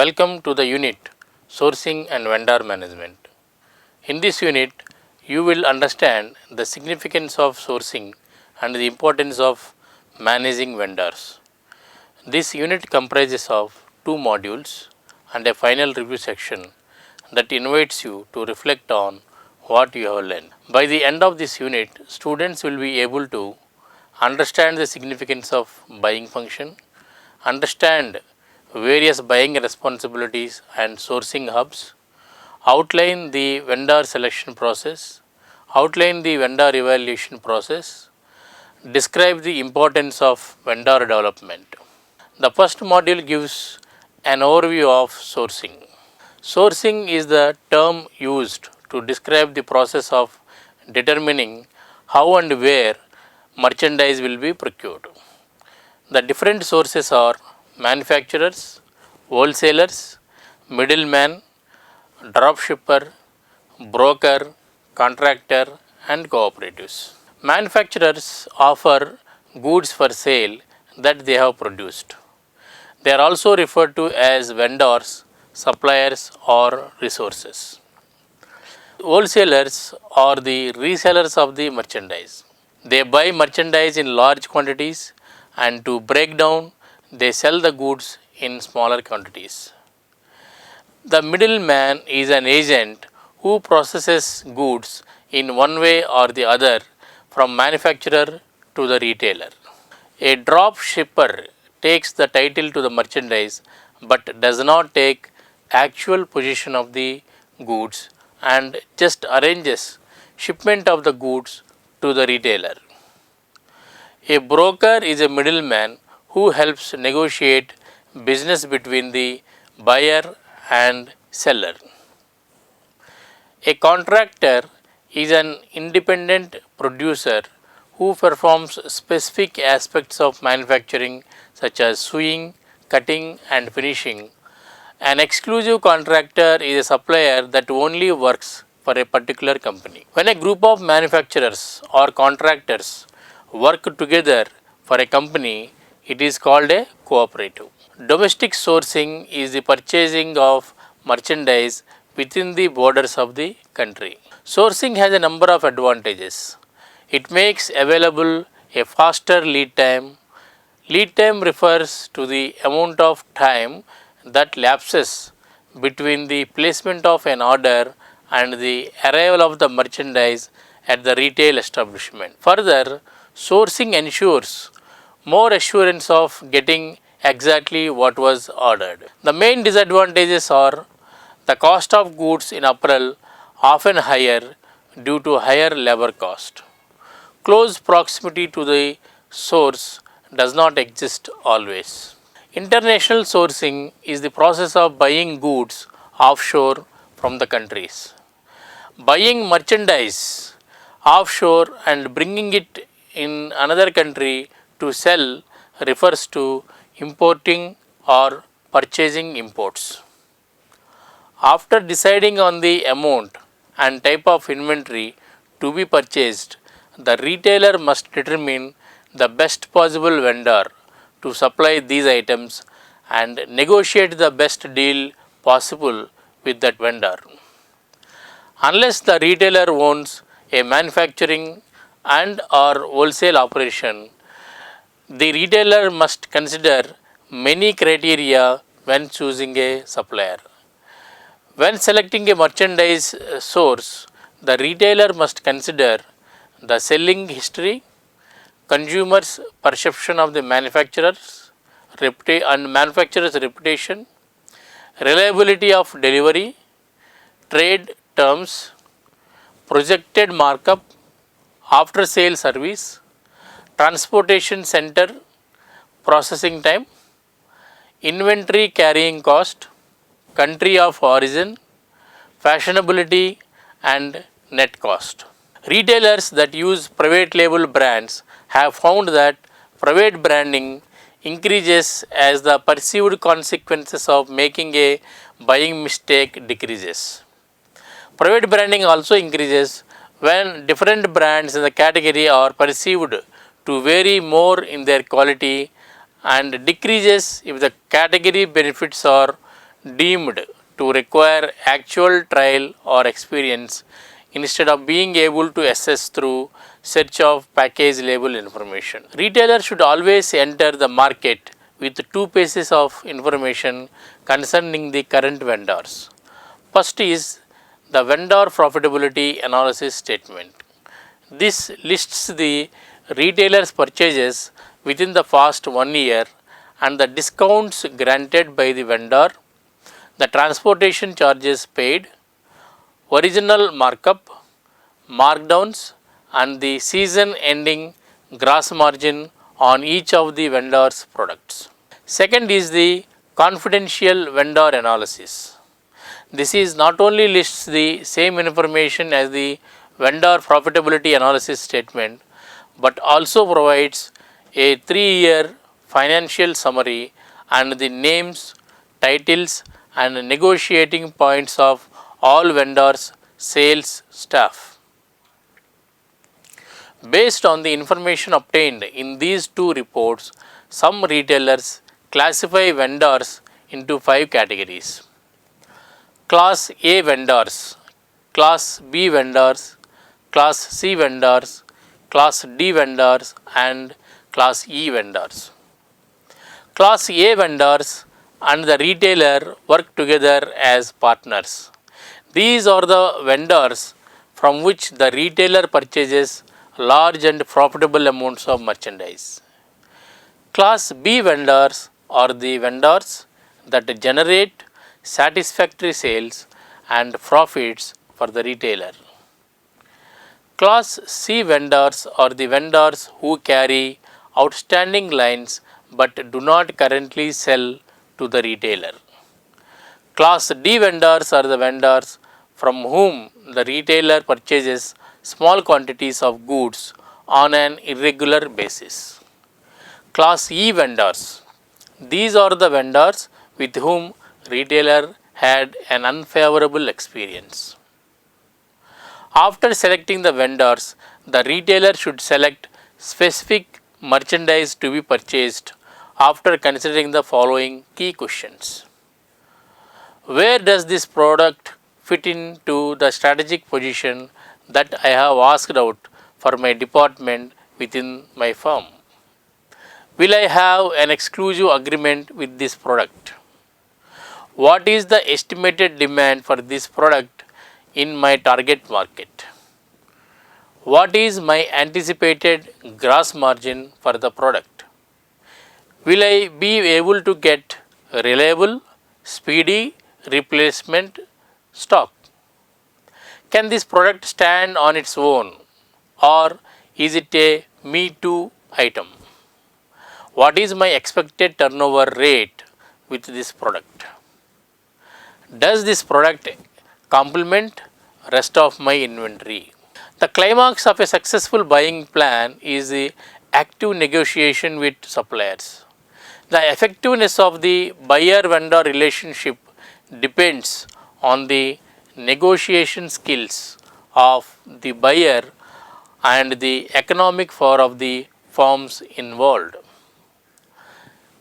Welcome to the unit Sourcing and Vendor Management. In this unit, you will understand the significance of sourcing and the importance of managing vendors. This unit comprises of two modules and a final review section that invites you to reflect on what you have learned. By the end of this unit, students will be able to understand the significance of buying function, understand various buying responsibilities and sourcing hubs, outline the vendor selection process, outline the vendor evaluation process, describe the importance of vendor development. The first module gives an overview of sourcing. Sourcing is the term used to describe the process of determining how and where merchandise will be procured. The different sources are manufacturers, wholesalers, middleman, drop shipper, broker, contractor, and cooperatives. Manufacturers offer goods for sale that they have produced. They are also referred to as vendors, suppliers, or resources. Wholesalers are the resellers of the merchandise. They buy merchandise in large quantities and to break down, they sell the goods in smaller quantities. The middleman is an agent who processes goods in one way or the other from manufacturer to the retailer. A drop shipper takes the title to the merchandise but does not take actual possession of the goods and just arranges shipment of the goods to the retailer. A broker is a middleman who helps negotiate business between the buyer and seller. A contractor is an independent producer who performs specific aspects of manufacturing such as sewing, cutting, and finishing. An exclusive contractor is a supplier that only works for a particular company. When a group of manufacturers or contractors work together for a company, it is called a cooperative. Domestic sourcing is the purchasing of merchandise within the borders of the country. Sourcing has a number of advantages. It makes available a faster lead time. Lead time refers to the amount of time that lapses between the placement of an order and the arrival of the merchandise at the retail establishment. Further, sourcing ensures more assurance of getting exactly what was ordered. The main disadvantages are the cost of goods in apparel often higher due to higher labor cost. Close proximity to the source does not exist always. International sourcing is the process of buying goods offshore from the countries. Buying merchandise offshore and bringing it in another country to sell refers to importing or purchasing imports. After deciding on the amount and type of inventory to be purchased, the retailer must determine the best possible vendor to supply these items and negotiate the best deal possible with that vendor. Unless the retailer owns a manufacturing and or wholesale operation, the retailer must consider many criteria when choosing a supplier. When selecting a merchandise source, the retailer must consider the selling history, consumers' perception of the manufacturer's reputation, reliability of delivery, trade terms, projected markup, after sale service, transportation center processing time, inventory carrying cost, country of origin, fashionability, and net cost. Retailers that use private label brands have found that private branding increases as the perceived consequences of making a buying mistake decreases. Private branding also increases when different brands in the category are perceived to vary more in their quality and decreases if the category benefits are deemed to require actual trial or experience instead of being able to assess through search of package label information. Retailers should always enter the market with two pieces of information concerning the current vendors. First is the vendor profitability analysis statement. This lists the retailer's purchases within the past 1 year and the discounts granted by the vendor, the transportation charges paid, original markup, markdowns, and the season ending gross margin on each of the vendor's products. Second is the confidential vendor analysis. This is not only lists the same information as the vendor profitability analysis statement, but also provides a 3-year financial summary and the names, titles, and negotiating points of all vendors' sales staff. Based on the information obtained in these two reports, some retailers classify vendors into 5 categories: Class A vendors, Class B vendors, Class C vendors, Class D vendors, and Class E vendors. Class A vendors and the retailer work together as partners. These are the vendors from which the retailer purchases large and profitable amounts of merchandise. Class B vendors are the vendors that generate satisfactory sales and profits for the retailer. Class C vendors are the vendors who carry outstanding lines but do not currently sell to the retailer. Class D vendors are the vendors from whom the retailer purchases small quantities of goods on an irregular basis. Class E vendors. These are the vendors with whom retailer had an unfavorable experience. After selecting the vendors, the retailer should select specific merchandise to be purchased after considering the following key questions. Where does this product fit into the strategic position that I have asked out for my department within my firm? Will I have an exclusive agreement with this product? What is the estimated demand for this product in my target market? What is my anticipated gross margin for the product? Will I be able to get reliable, speedy replacement stock? Can this product stand on its own, or is it a me too item? What is my expected turnover rate with this product? Does this product complement rest of my inventory? The climax of a successful buying plan is the active negotiation with suppliers. The effectiveness of the buyer-vendor relationship depends on the negotiation skills of the buyer and the economic power of the firms involved.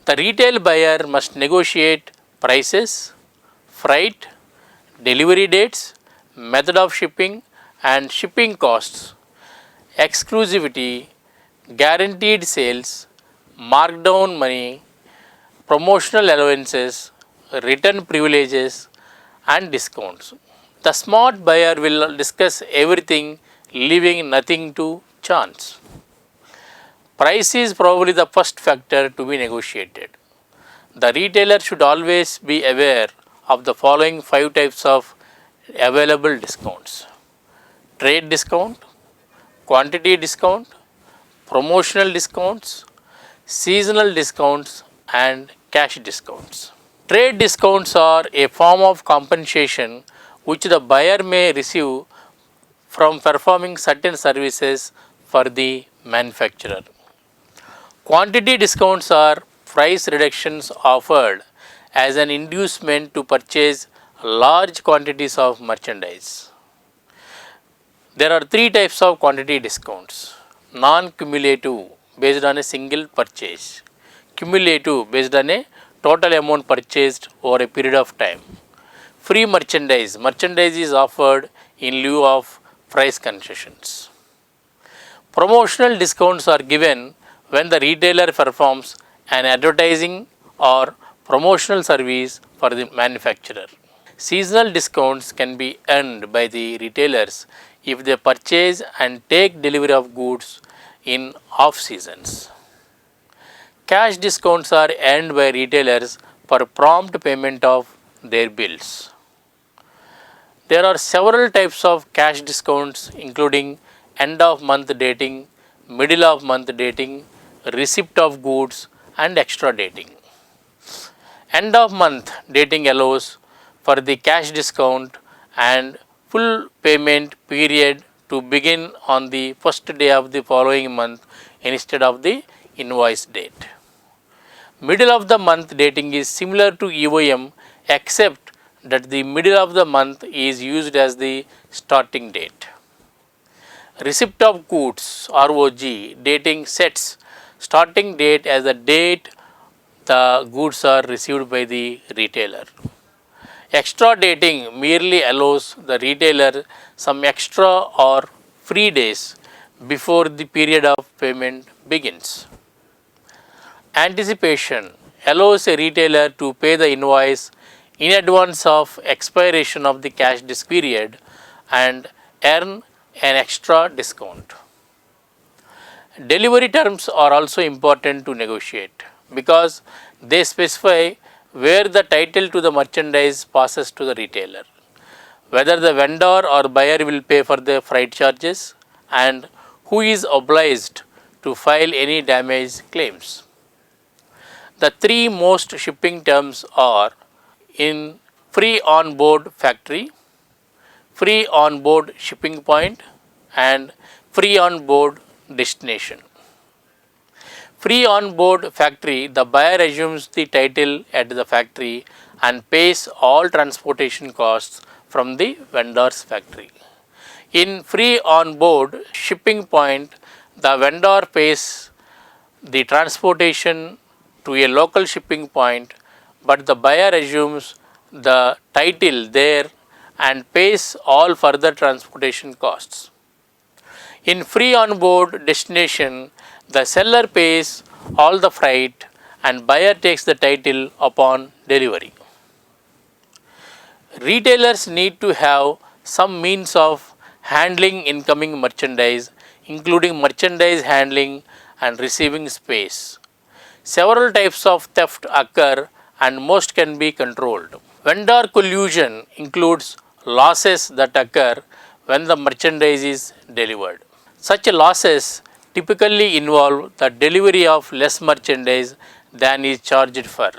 The retail buyer must negotiate prices, freight, delivery dates, method of shipping and shipping costs, exclusivity, guaranteed sales, markdown money, promotional allowances, return privileges and discounts. The smart buyer will discuss everything, leaving nothing to chance. Price is probably the first factor to be negotiated. The retailer should always be aware of the following 5 types of available discounts: trade discount, quantity discount, promotional discounts, seasonal discounts, and cash discounts. Trade discounts are a form of compensation which the buyer may receive from performing certain services for the manufacturer. Quantity discounts are price reductions offered as an inducement to purchase large quantities of merchandise. There are 3 types of quantity discounts: non-cumulative based on a single purchase, cumulative based on a total amount purchased over a period of time. Free merchandise. Merchandise is offered in lieu of price concessions. Promotional discounts are given when the retailer performs an advertising or promotional service for the manufacturer. Seasonal discounts can be earned by the retailers if they purchase and take delivery of goods in off seasons. Cash discounts are earned by retailers for prompt payment of their bills. There are several types of cash discounts including end of month dating, middle of month dating, receipt of goods and extra dating. End of month dating allows for the cash discount and full payment period to begin on the first day of the following month instead of the invoice date. Middle of the month dating is similar to EOM except that the middle of the month is used as the starting date. Receipt of goods ROG dating sets starting date as the date the goods are received by the retailer. Extra dating merely allows the retailer some extra or free days before the period of payment begins. Anticipation allows a retailer to pay the invoice in advance of expiration of the cash disc period and earn an extra discount. Delivery terms are also important to negotiate because they specify where the title to the merchandise passes to the retailer, whether the vendor or buyer will pay for the freight charges, and who is obliged to file any damage claims. The three most shipping terms are in free on board factory, free on board shipping point, and free on board destination. Free on board factory, the buyer assumes the title at the factory and pays all transportation costs from the vendor's factory. In free on board shipping point, the vendor pays the transportation to a local shipping point, but the buyer assumes the title there and pays all further transportation costs. In free on board destination, the seller pays all the freight and buyer takes the title upon delivery. Retailers need to have some means of handling incoming merchandise, including merchandise handling and receiving space. Several types of theft occur and most can be controlled. Vendor collusion includes losses that occur when the merchandise is delivered. Such losses typically involve the delivery of less merchandise than is charged for,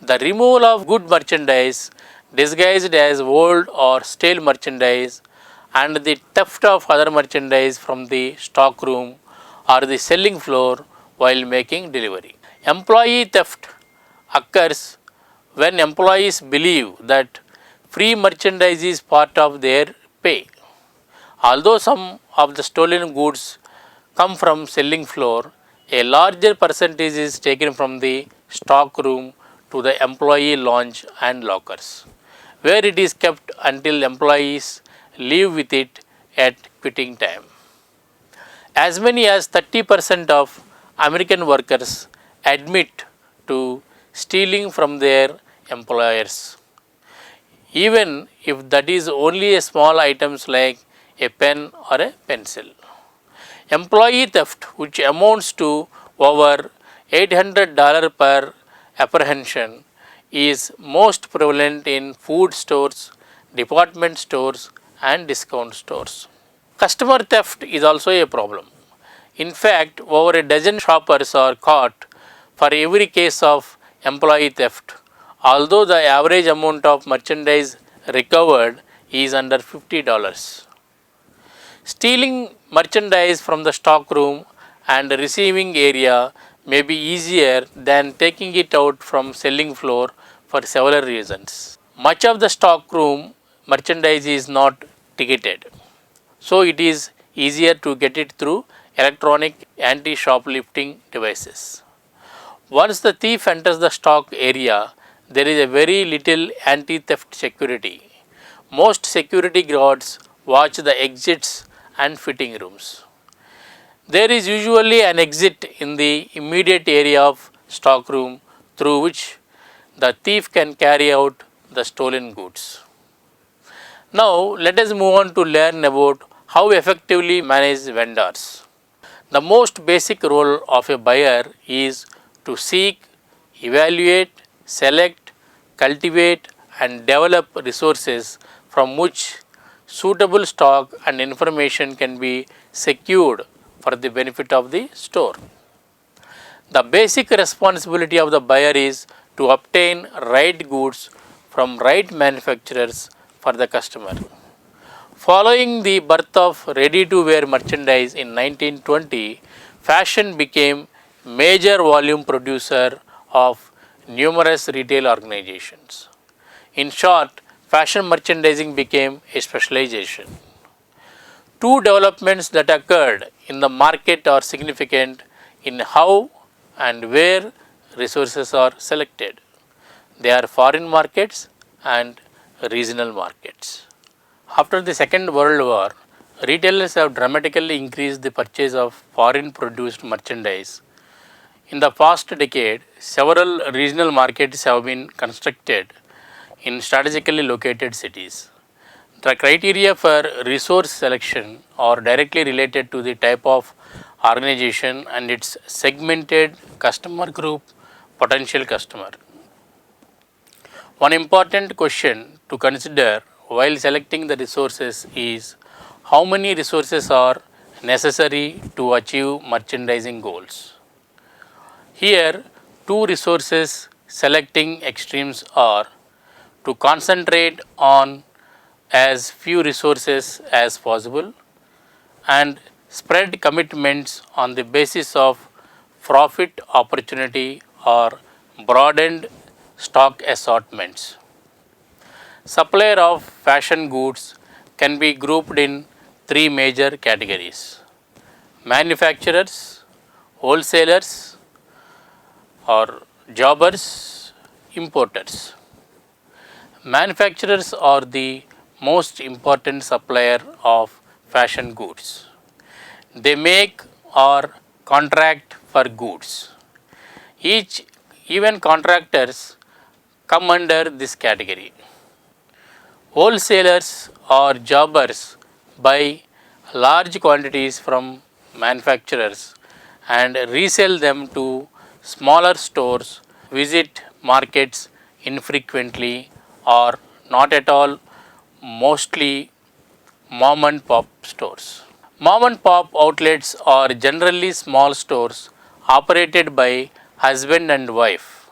the removal of good merchandise disguised as old or stale merchandise, and the theft of other merchandise from the stock room or the selling floor while making delivery. Employee theft occurs when employees believe that free merchandise is part of their pay. Although some of the stolen goods come from selling floor, a larger percentage is taken from the stock room to the employee lounge and lockers, where it is kept until employees leave with it at quitting time. As many as 30% of American workers admit to stealing from their employers, even if that is only a small items like a pen or a pencil. Employee theft, which amounts to over $800 per apprehension, is most prevalent in food stores, department stores, and discount stores. Customer theft is also a problem. In fact, over a dozen shoppers are caught for every case of employee theft, although the average amount of merchandise recovered is under $50. Stealing merchandise from the stock room and receiving area may be easier than taking it out from selling floor for several reasons. Much of the stock room merchandise is not ticketed, so it is easier to get it through electronic anti-shoplifting devices. Once the thief enters the stock area, there is a very little anti-theft security. Most security guards watch the exits and fitting rooms. There is usually an exit in the immediate area of stockroom through which the thief can carry out the stolen goods. Now, let us move on to learn about how effectively manage vendors. The most basic role of a buyer is to seek, evaluate, select, cultivate, and develop resources from which suitable stock and information can be secured for the benefit of the store. The basic responsibility of the buyer is to obtain right goods from right manufacturers for the customer. Following the birth of ready-to-wear merchandise in 1920, fashion became major volume producer of numerous retail organizations. In short, fashion merchandising became a specialization. Two developments that occurred in the market are significant in how and where resources are selected. They are foreign markets and regional markets. After the Second World War, retailers have dramatically increased the purchase of foreign produced merchandise. In the past decade, several regional markets have been constructed in strategically located cities. The criteria for resource selection are directly related to the type of organization and its segmented customer group, potential customer. One important question to consider while selecting the resources is how many resources are necessary to achieve merchandising goals. Here, two resources selecting extremes are to concentrate on as few resources as possible and spread commitments on the basis of profit opportunity or broadened stock assortments. Supplier of fashion goods can be grouped in three major categories: manufacturers, wholesalers or jobbers, importers. Manufacturers are the most important supplier of fashion goods. They make or contract for goods. Even contractors come under this category. Wholesalers or jobbers buy large quantities from manufacturers and resell them to smaller stores, visit markets infrequently or not at all, mostly mom and pop stores. Mom and pop outlets are generally small stores operated by husband and wife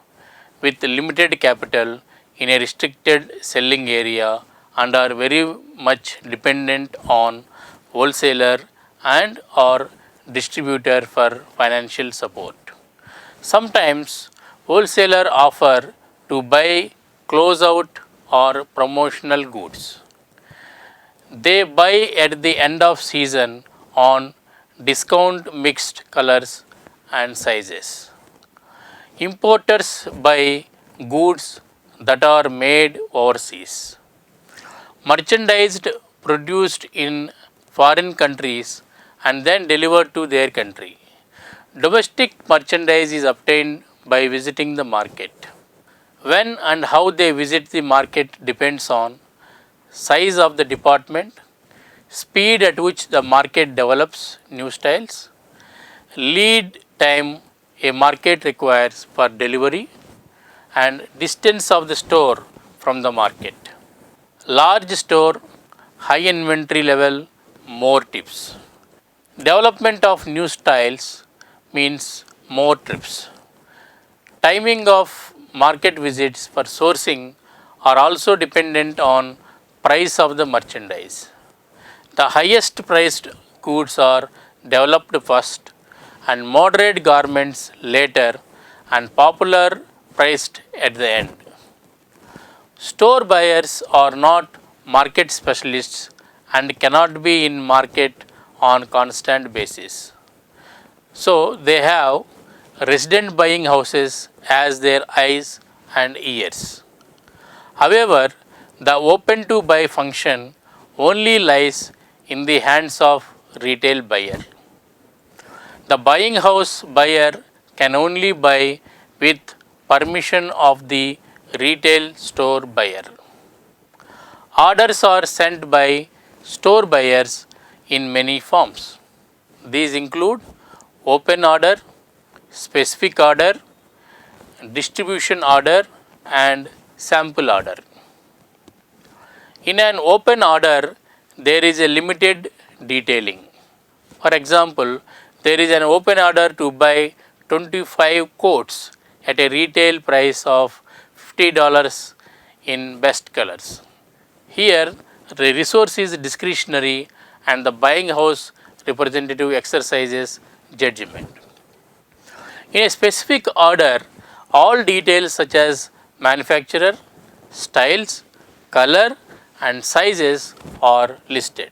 with limited capital in a restricted selling area and are very much dependent on wholesaler and or distributor for financial support. Sometimes wholesaler offer to buy closeout or promotional goods. They buy at the end of season on discount mixed colors and sizes. Importers buy goods that are made overseas. Merchandised produced in foreign countries and then delivered to their country. Domestic merchandise is obtained by visiting the market. When and how they visit the market depends on size of the department, speed at which the market develops new styles, lead time a market requires for delivery, and distance of the store from the market. Large store, high inventory level, more tips. Development of new styles means more trips. Timing of market visits for sourcing are also dependent on price of the merchandise. The highest priced goods are developed first and moderate garments later and popular priced at the end. Store buyers are not market specialists and cannot be in market on constant basis. So they have resident buying houses as their eyes and ears. However, the open to buy function only lies in the hands of retail buyer. The buying house buyer can only buy with permission of the retail store buyer. Orders are sent by store buyers in many forms. These include open order, specific order, distribution order, and sample order. In an open order, there is a limited detailing. For example, there is an open order to buy 25 coats at a retail price of $50 in best colors. Here, the resource is discretionary and the buying house representative exercises judgment. In a specific order, all details such as manufacturer, styles, color, and sizes are listed.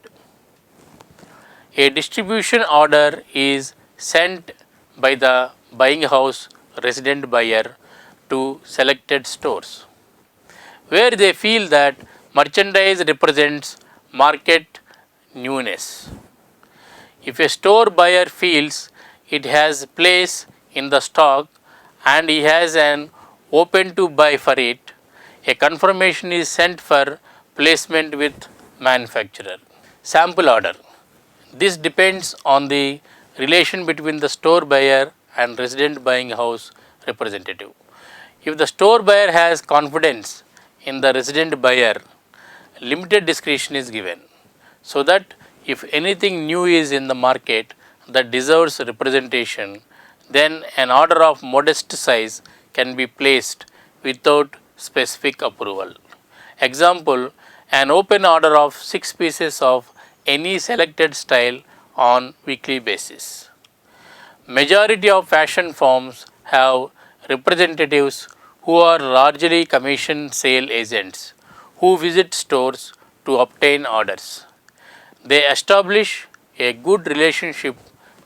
A distribution order is sent by the buying house resident buyer to selected stores, where they feel that merchandise represents market newness. If a store buyer feels it has place in the stock and he has an open to buy for it, a confirmation is sent for placement with manufacturer. Sample order. This depends on the relation between the store buyer and resident buying house representative. If the store buyer has confidence in the resident buyer, limited discretion is given, so that if anything new is in the market that deserves representation, then an order of modest size can be placed without specific approval. Example, an open order of 6 pieces of any selected style on weekly basis. Majority of fashion firms have representatives who are largely commission sale agents who visit stores to obtain orders. They establish a good relationship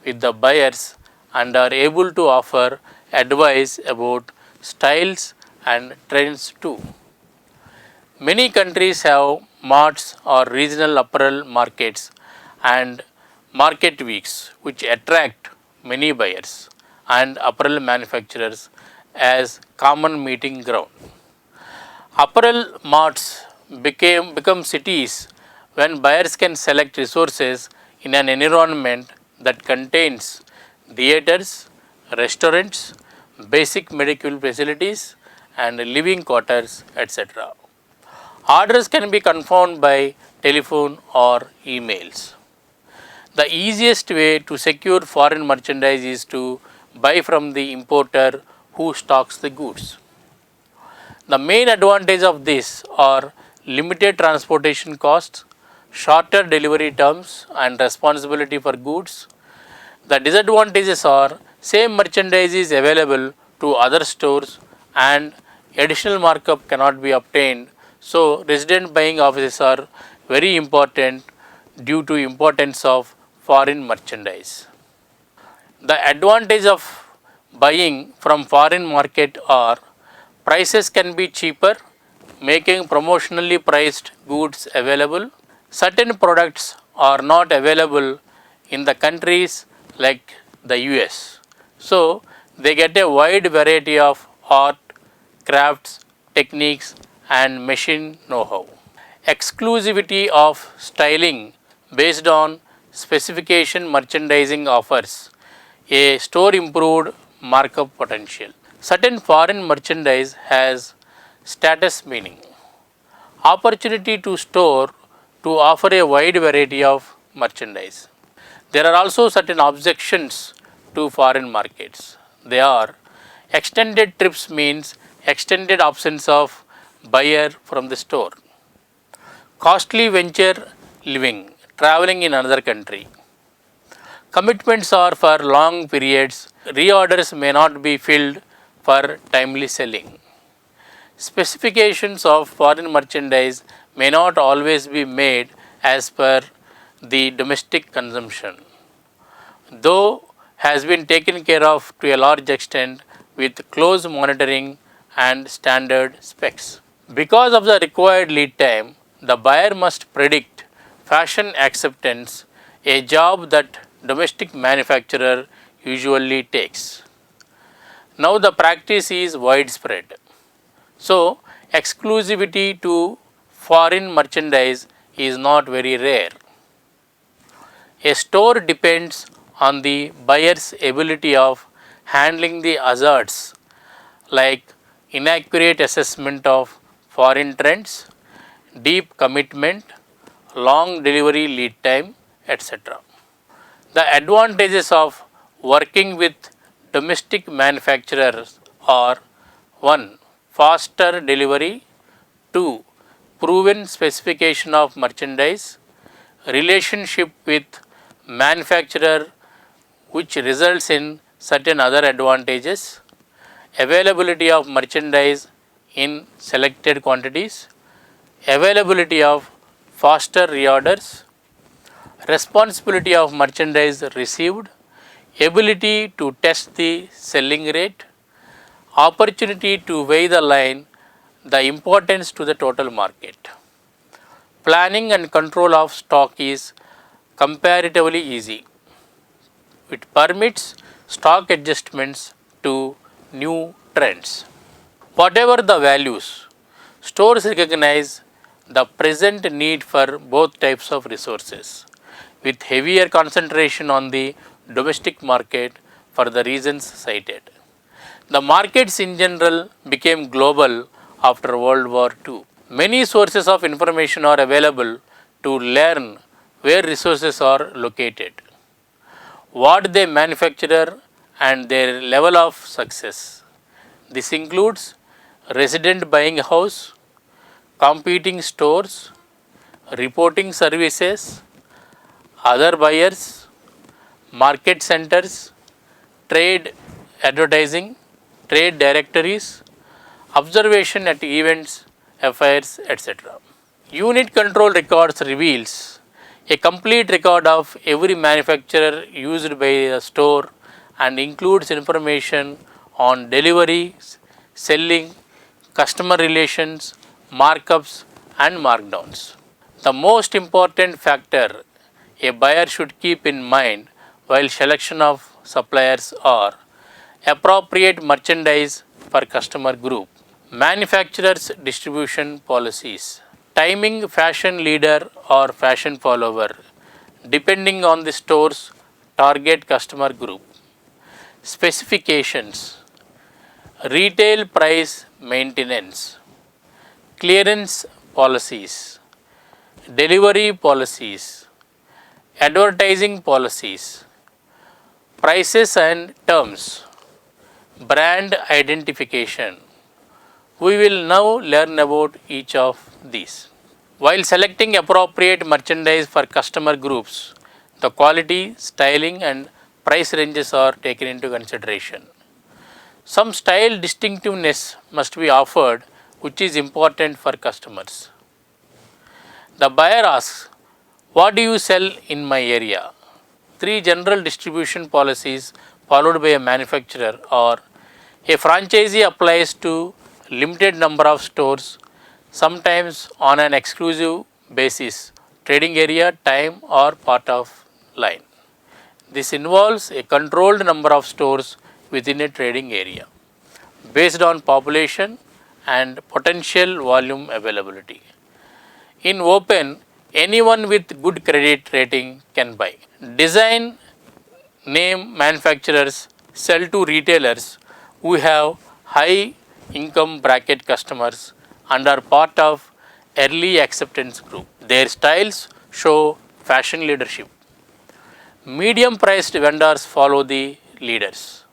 with the buyers and are able to offer advice about styles and trends too. Many countries have marts or regional apparel markets and market weeks which attract many buyers and apparel manufacturers as common meeting ground. Apparel marts become cities when buyers can select resources in an environment that contains theaters, restaurants, basic medical facilities, and living quarters, etc. Orders can be confirmed by telephone or emails. The easiest way to secure foreign merchandise is to buy from the importer who stocks the goods. The main advantage of this are limited transportation costs, shorter delivery terms, and responsibility for goods. The disadvantages are same merchandise is available to other stores and additional markup cannot be obtained. So, resident buying offices are very important due to importance of foreign merchandise. The advantage of buying from foreign market are prices can be cheaper, making promotionally priced goods available. Certain products are not available in the countries like the US. So, they get a wide variety of art, crafts, techniques, and machine know-how. Exclusivity of styling based on specification merchandising offers a store improved markup potential. Certain foreign merchandise has status meaning. Opportunity to store to offer a wide variety of merchandise. There are also certain objections to foreign markets. They are extended trips means extended absence of buyer from the store. Costly venture living, traveling in another country. Commitments are for long periods. Reorders may not be filled for timely selling. Specifications of foreign merchandise may not always be made as per the domestic consumption. Though has been taken care of to a large extent with close monitoring and standard specs. Because of the required lead time, the buyer must predict fashion acceptance, a job that domestic manufacturer usually takes. Now the practice is widespread. So exclusivity to foreign merchandise is not very rare. A store depends on the buyer's ability of handling the hazards like inaccurate assessment of foreign trends, deep commitment, long delivery lead time, etc. The advantages of working with domestic manufacturers are 1. Faster delivery, 2. Proven specification of merchandise, relationship with manufacturer which results in certain other advantages, availability of merchandise in selected quantities, availability of faster reorders, responsibility of merchandise received, ability to test the selling rate, opportunity to weigh the line, the importance to the total market. Planning and control of stock is comparatively easy. It permits stock adjustments to new trends. Whatever the values, stores recognize the present need for both types of resources, with heavier concentration on the domestic market for the reasons cited. The markets in general became global after World War II. Many sources of information are available to learn where resources are located, what they manufacture, and their level of success. This includes resident buying house, competing stores, reporting services, other buyers, market centers, trade advertising, trade directories, observation at events, affairs, etc. Unit control records reveals a complete record of every manufacturer used by a store and includes information on deliveries, selling, customer relations, markups and markdowns. The most important factor a buyer should keep in mind while selection of suppliers are appropriate merchandise for customer group, manufacturer's distribution policies, timing fashion leader or fashion follower depending on the store's target customer group, specifications, retail price maintenance, clearance policies, delivery policies, advertising policies, prices and terms, brand identification. We will now learn about each of these. While selecting appropriate merchandise for customer groups, the quality, styling and price ranges are taken into consideration. Some style distinctiveness must be offered, which is important for customers. The buyer asks, "What do you sell in my area?" Three general distribution policies followed by a manufacturer are: a franchisee applies to limited number of stores, sometimes on an exclusive basis, trading area, time or part of line. This involves a controlled number of stores within a trading area based on population and potential volume availability. In open, anyone with good credit rating can buy. Design name manufacturers sell to retailers who have high income bracket customers and are part of early acceptance group. Their styles show fashion leadership. Medium priced vendors follow the leaders.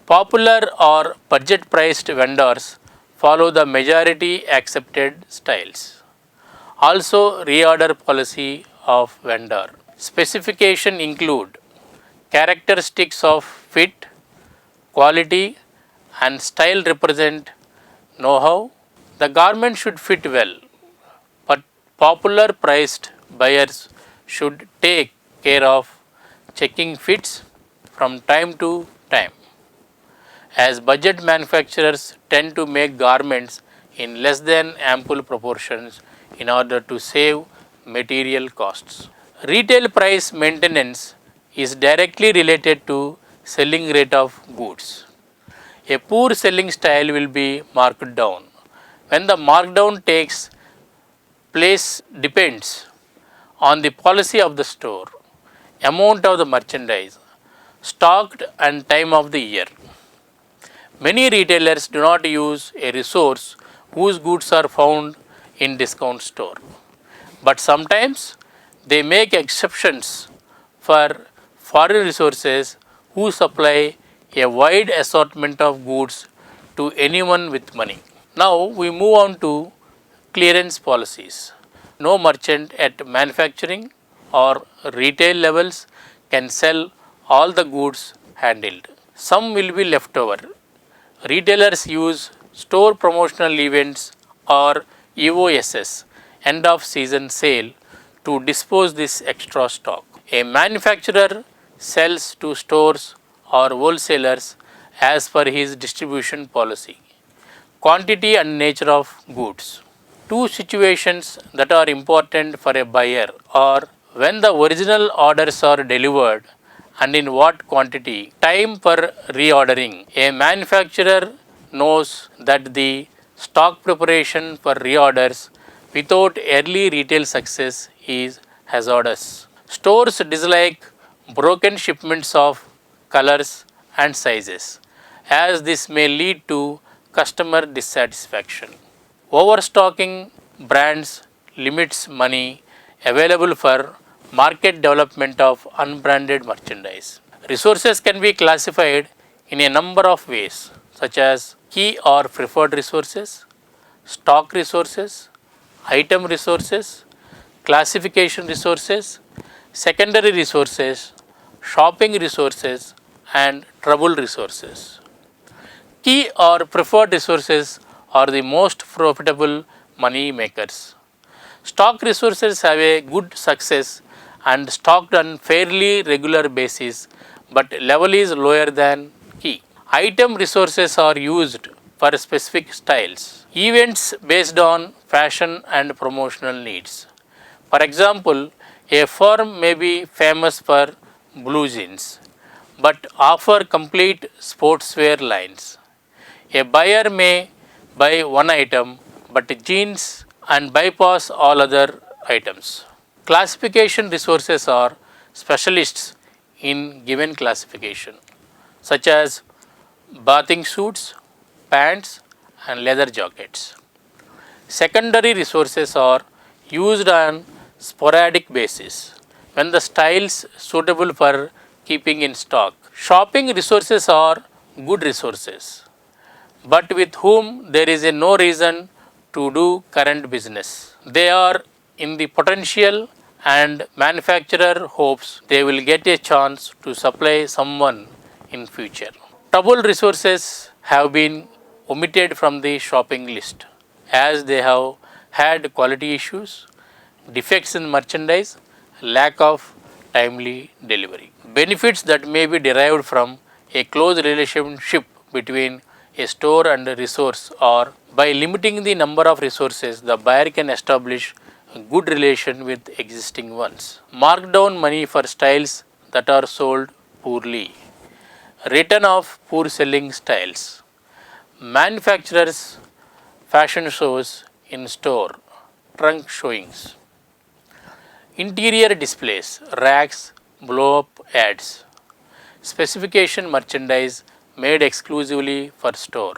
Popular or budget priced vendors follow the majority accepted styles. Also, reorder policy of vendor. Specification include characteristics of fit, quality and style represent know-how. The garment should fit well, but popular priced buyers should take care of checking fits, from time to time, as budget manufacturers tend to make garments in less than ample proportions in order to save material costs. Retail price maintenance is directly related to selling rate of goods. A poor selling style will be marked down. When the markdown takes place depends on the policy of the store, amount of the merchandise stocked and time of the year. Many retailers do not use a resource whose goods are found in discount store, but sometimes they make exceptions for foreign resources who supply a wide assortment of goods to anyone with money. Now we move on to clearance policies. No merchant at manufacturing or retail levels can sell all the goods handled. Some will be left over. Retailers use store promotional events or EOSS, end of season sale, to dispose this extra stock. A manufacturer sells to stores or wholesalers as per his distribution policy. Quantity and nature of goods. Two situations that are important for a buyer are when the original orders are delivered and in what quantity. Time for reordering. A manufacturer knows that the stock preparation for reorders without early retail success is hazardous. Stores dislike broken shipments of colors and sizes, as this may lead to customer dissatisfaction. Overstocking brands limits money available for market development of unbranded merchandise. Resources can be classified in a number of ways, such as key or preferred resources, stock resources, item resources, classification resources, secondary resources, shopping resources, and trouble resources. Key or preferred resources are the most profitable money makers. Stock resources have a good success and stocked on fairly regular basis, but level is lower than key. Item resources are used for specific styles, events based on fashion and promotional needs. For example, a firm may be famous for blue jeans, but offer complete sportswear lines. A buyer may buy one item but jeans and bypass all other items. Classification resources are specialists in given classification, such as bathing suits, pants, and leather jackets. Secondary resources are used on sporadic basis when the styles suitable for keeping in stock. Shopping resources are good resources, but with whom there is no reason to do current business. They are in the potential and manufacturer hopes they will get a chance to supply someone in future. Trouble resources have been omitted from the shopping list as they have had quality issues, defects in merchandise, lack of timely delivery. Benefits that may be derived from a close relationship between a store and a resource are by limiting the number of resources, the buyer can establish a good relation with existing ones. Markdown money for styles that are sold poorly. Return of poor selling styles. Manufacturers' fashion shows in store, trunk showings. Interior displays, racks, blow up ads. Specification merchandise made exclusively for store.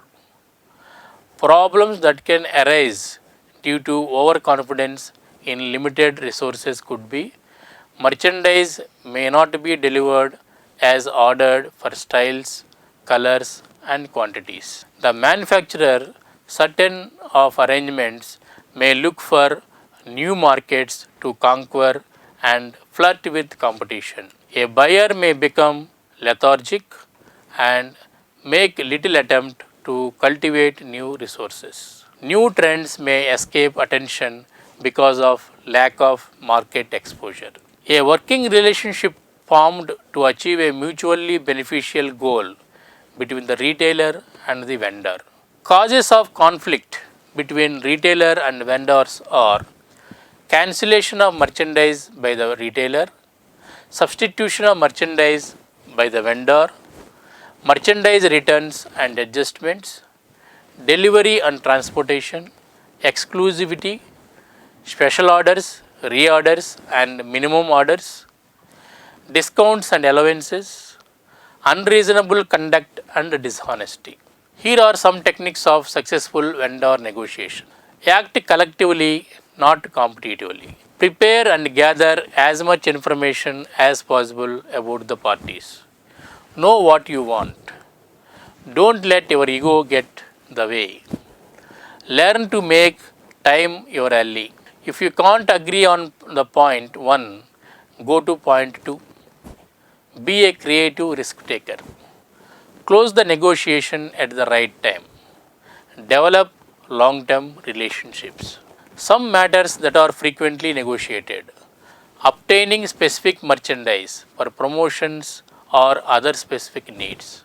Problems that can arise due to overconfidence in limited resources could be merchandise may not be delivered as ordered for styles, colors, and quantities. The manufacturer, certain of arrangements, may look for new markets to conquer and flirt with competition. A buyer may become lethargic and make little attempt to cultivate new resources. New trends may escape attention because of lack of market exposure. A working relationship formed to achieve a mutually beneficial goal between the retailer and the vendor. Causes of conflict between retailer and vendors are cancellation of merchandise by the retailer, substitution of merchandise by the vendor, merchandise returns and adjustments, delivery and transportation, exclusivity, special orders, reorders and minimum orders, discounts and allowances, unreasonable conduct and dishonesty. Here are some techniques of successful vendor negotiation. Act collectively, not competitively. Prepare and gather as much information as possible about the parties. Know what you want. Don't let your ego get the way. Learn to make time your ally. If you can't agree on the point 1, go to point 2. Be a creative risk taker. Close the negotiation at the right time. Develop long-term relationships. Some matters that are frequently negotiated. Obtaining specific merchandise for promotions or other specific needs.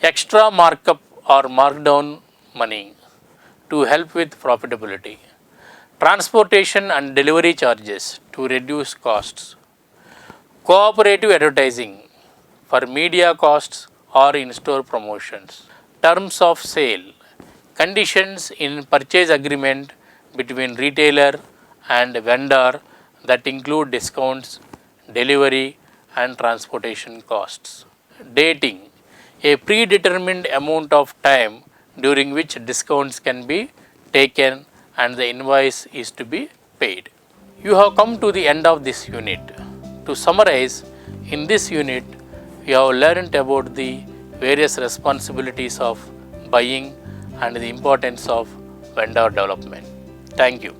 Extra markup or markdown money to help with profitability. Transportation and delivery charges to reduce costs. Cooperative advertising for media costs or in-store promotions. Terms of sale. Conditions in purchase agreement between retailer and vendor that include discounts, delivery and transportation costs. Dating. A predetermined amount of time during which discounts can be taken and the invoice is to be paid. You have come to the end of this unit. To summarize, in this unit, we have learned about the various responsibilities of buying and the importance of vendor development. Thank you.